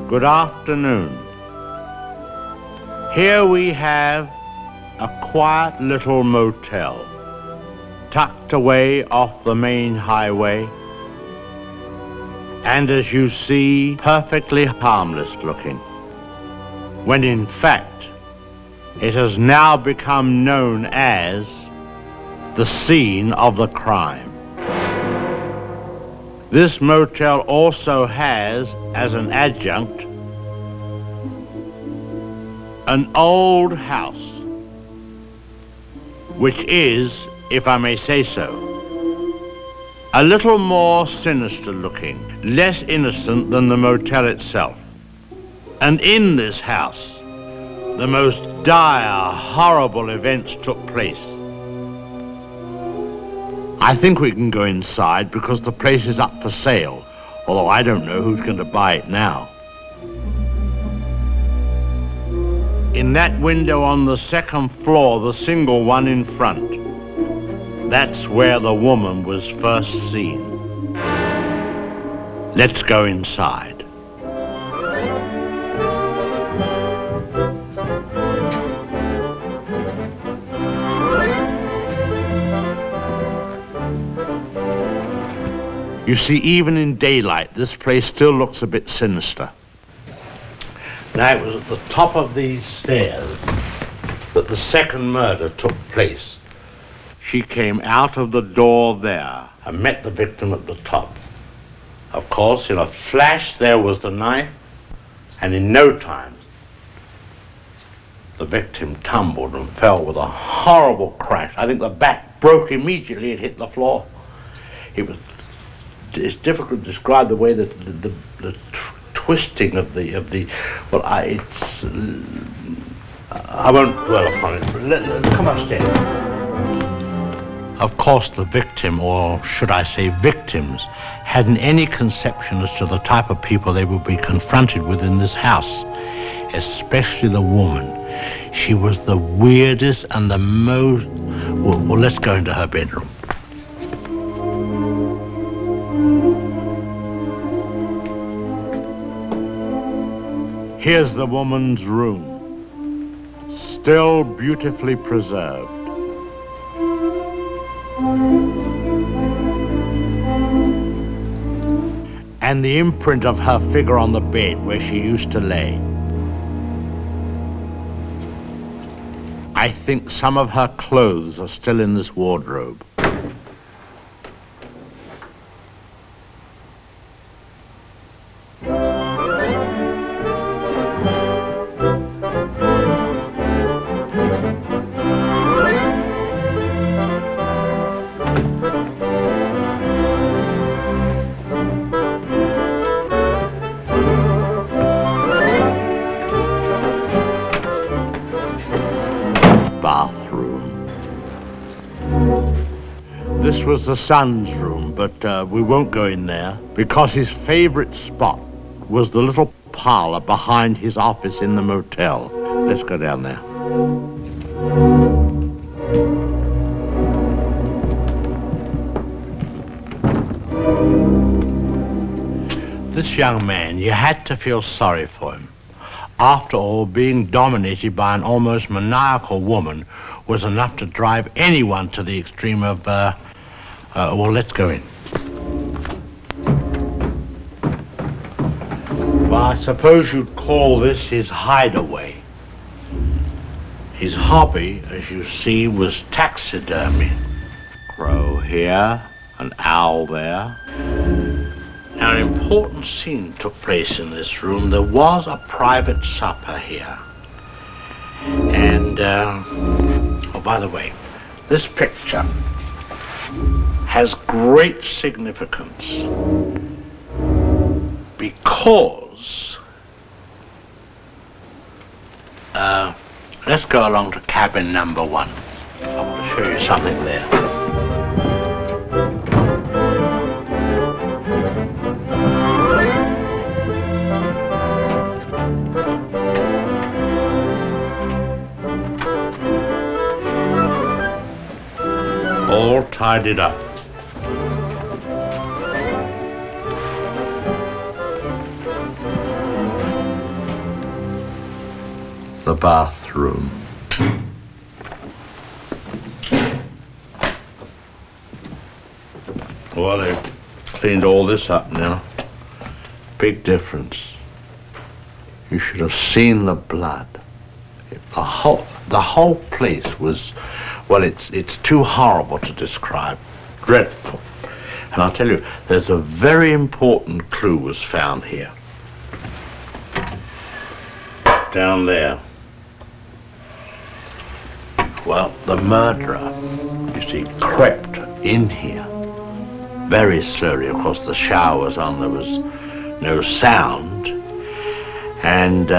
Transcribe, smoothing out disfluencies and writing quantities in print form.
Good afternoon. Here we have a quiet little motel, tucked away off the main highway, and as you see, perfectly harmless looking, when in fact, it has now become known as the scene of the crime. This motel also has, as an adjunct, an old house, which is, if I may say so, a little more sinister looking, less innocent than the motel itself. And in this house, the most dire, horrible events took place. I think we can go inside because the place is up for sale, although I don't know who's going to buy it now. In that window on the second floor, the single one in front, that's where the woman was first seen. Let's go inside. You see, even in daylight, this place still looks a bit sinister. Now, it was at the top of these stairs that the second murder took place. She came out of the door there and met the victim at the top. Of course, in a flash, there was the knife, and in no time, the victim tumbled and fell with a horrible crash. I think the back broke immediately. It hit the floor. It's difficult to describe the way that the twisting of the well, I won't dwell upon it. Come upstairs. Of course, the victim, or should I say victims, hadn't any conception as to the type of people they would be confronted with in this house, especially the woman. She was the weirdest and the most... Well, let's go into her bedroom. Here's the woman's room, still beautifully preserved. And the imprint of her figure on the bed where she used to lay. I think some of her clothes are still in this wardrobe. This was the son's room, but we won't go in there because his favorite spot was the little parlor behind his office in the motel. Let's go down there. This young man, you had to feel sorry for him. After all, being dominated by an almost maniacal woman was enough to drive anyone to the extreme of, well, let's go in. Well, I suppose you'd call this his hideaway. His hobby, as you see, was taxidermy. Crow here, an owl there. Now, an important scene took place in this room. There was a private supper here. And, oh, by the way, this picture has great significance because, let's go along to cabin number 1. I want to show you something there. All tidied up. the bathroom. Well, they've cleaned all this up now. Big difference. You should have seen the blood. The whole place was, well, it's too horrible to describe. Dreadful. And I'll tell you, there's a very important clue was found here. Down there. Well, the murderer, you see, crept in here very slowly. Of course, the shower was on, there was no sound. And